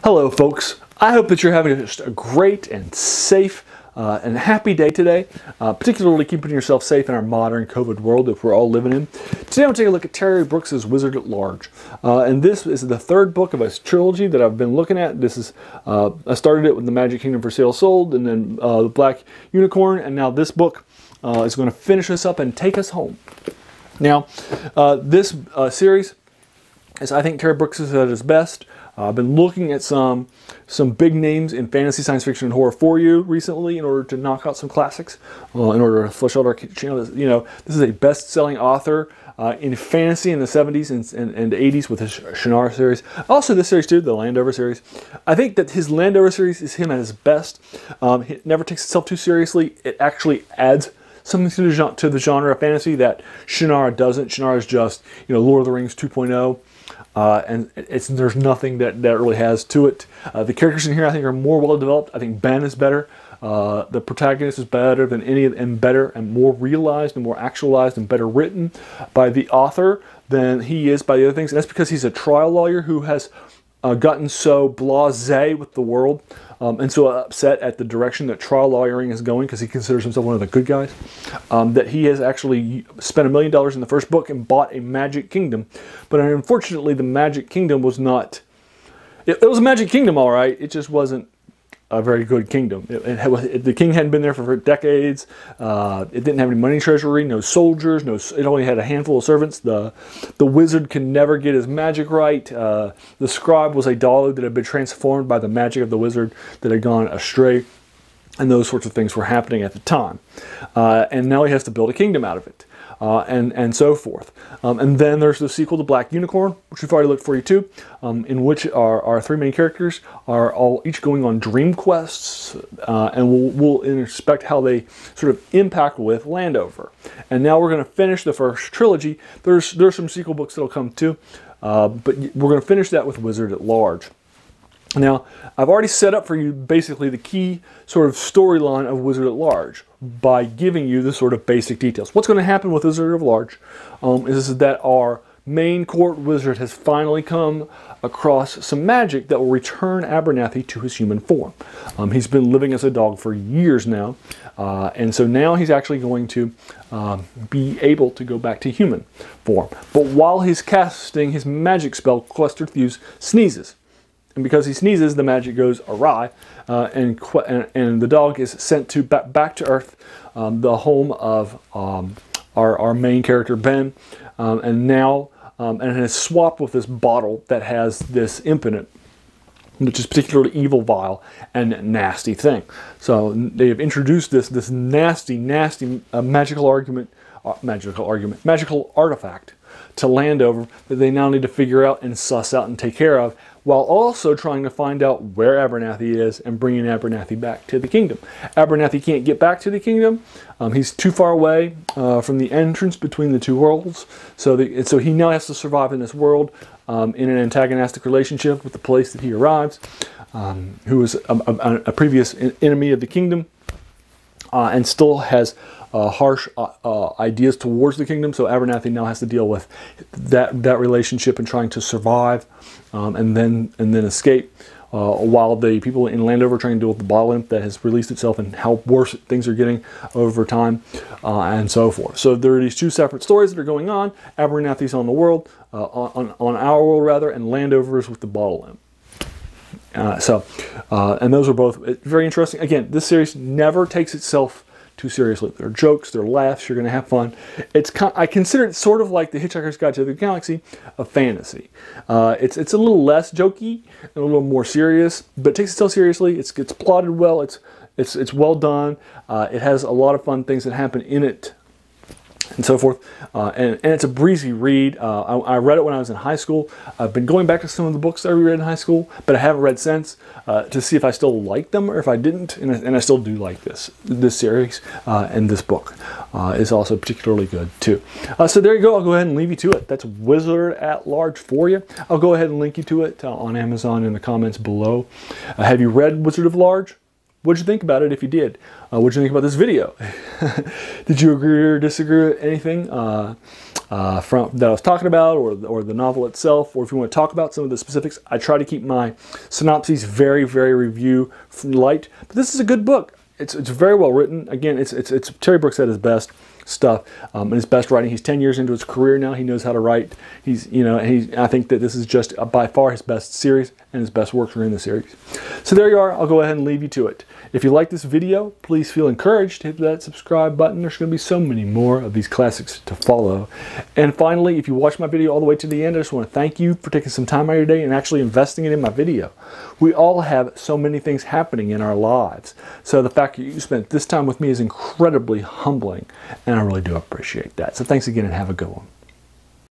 Hello folks, I hope that you're having just a great and safe and happy day today, particularly keeping yourself safe in our modern COVID world that we're all living in. Today I'm taking a look at Terry Brooks' Wizard at Large, and this is the third book of a trilogy that I've been looking at. This is, I started it with The Magic Kingdom for Sale Sold, and then The Black Unicorn, and now this book is going to finish us up and take us home. Now, this series is, I think, Terry Brooks is at his best. I've been looking at some big names in fantasy, science fiction, and horror for you recently in order to knock out some classics, in order to flesh out our channel. You know, this is a best-selling author in fantasy in the 70s and 80s with his Shannara series. Also this series too, the Landover series. I think that his Landover series is him at his best. It never takes itself too seriously. It actually adds something to the genre of fantasy that Shannara doesn't. Shannara is just, you know, Lord of the Rings 2.0. And there's nothing that really has to it. The characters in here, I think, are more well developed. I think Ben is better. The protagonist is better than any of them, better and more realized and more actualized and better written by the author than he is by the other things. And that's because he's a trial lawyer who has gotten so blasé with the world and so upset at the direction that trial lawyering is going, because he considers himself one of the good guys, that he has actually spent $1 million in the first book and bought a Magic Kingdom. But unfortunately, the Magic Kingdom was not... It was a Magic Kingdom, all right. It just wasn't a very good kingdom. The king hadn't been there for decades. It didn't have any money treasury, no soldiers, it only had a handful of servants. The wizard can never get his magic right. The scribe was a dollar that had been transformed by the magic of the wizard that had gone astray. And those sorts of things were happening at the time. And now he has to build a kingdom out of it. And so forth. And then there's the sequel to Black Unicorn, which we've already looked for you too, in which our three main characters are all each going on dream quests, and we'll inspect how they sort of impact with Landover. And now we're going to finish the first trilogy. There's some sequel books that'll come too, but we're going to finish that with Wizard at Large. Now, I've already set up for you basically the key sort of storyline of Wizard at Large by giving you the sort of basic details. What's going to happen with Wizard at Large is that our main court wizard has finally come across some magic that will return Abernathy to his human form. He's been living as a dog for years now, and so now he's actually going to be able to go back to human form. But while he's casting his magic spell, Cluster Thews sneezes. And because he sneezes, the magic goes awry, and the dog is sent to back to Earth, the home of our main character Ben, and it has swapped with this bottle that has this infinite, which is particularly evil, vile, and nasty thing. So they have introduced this nasty magical artifact to Landover that they now need to figure out and suss out and take care of, while also trying to find out where Abernathy is and bringing Abernathy back to the kingdom. Abernathy can't get back to the kingdom. He's too far away from the entrance between the two worlds, so he now has to survive in this world in an antagonistic relationship with the place that he arrives, who is a previous enemy of the kingdom, and still has harsh ideas towards the kingdom. So Abernathy now has to deal with that relationship and trying to survive and then escape, while the people in Landover are trying to deal with the bottle imp that has released itself and how worse things are getting over time, and so forth. So there are these two separate stories that are going on. Abernathy's on the world, on our world rather, and Landover's with the bottle imp. And those are both very interesting. Again, this series never takes itself too seriously. There are jokes, there are laughs, you're going to have fun. I consider it sort of like The Hitchhiker's Guide to the Galaxy of fantasy. It's a little less jokey and a little more serious, but it takes itself seriously. It's plotted well. It's well done. It has a lot of fun things that happen in it, and so forth. And it's a breezy read. I read it when I was in high school. I've been going back to some of the books that I read in high school, but I haven't read since to see if I still like them or if I didn't. And I still do like this series, and this book is also particularly good too. So there you go. I'll go ahead and leave you to it. That's Wizard at Large for you. I'll go ahead and link you to it on Amazon in the comments below. Have you read Wizard of Large? what'd you think about it if you did? What'd you think about this video? Did you agree or disagree with anything from that I was talking about, or the novel itself, or if you want to talk about some of the specifics? I try to keep my synopses very, very review light, but this is a good book. It's very well written. Again, it's Terry Brooks at his best stuff, and his best writing. He's 10 years into his career now. He knows how to write. I think that this is just by far his best series, and his best works are in the series. So there you are. I'll go ahead and leave you to it. If you like this video, please feel encouraged to hit that subscribe button. There's going to be so many more of these classics to follow. And finally, if you watch my video all the way to the end, I just want to thank you for taking some time out of your day and actually investing it in my video. We all have so many things happening in our lives. So the fact that you spent this time with me is incredibly humbling, and I really do appreciate that. So thanks again, and have a good one.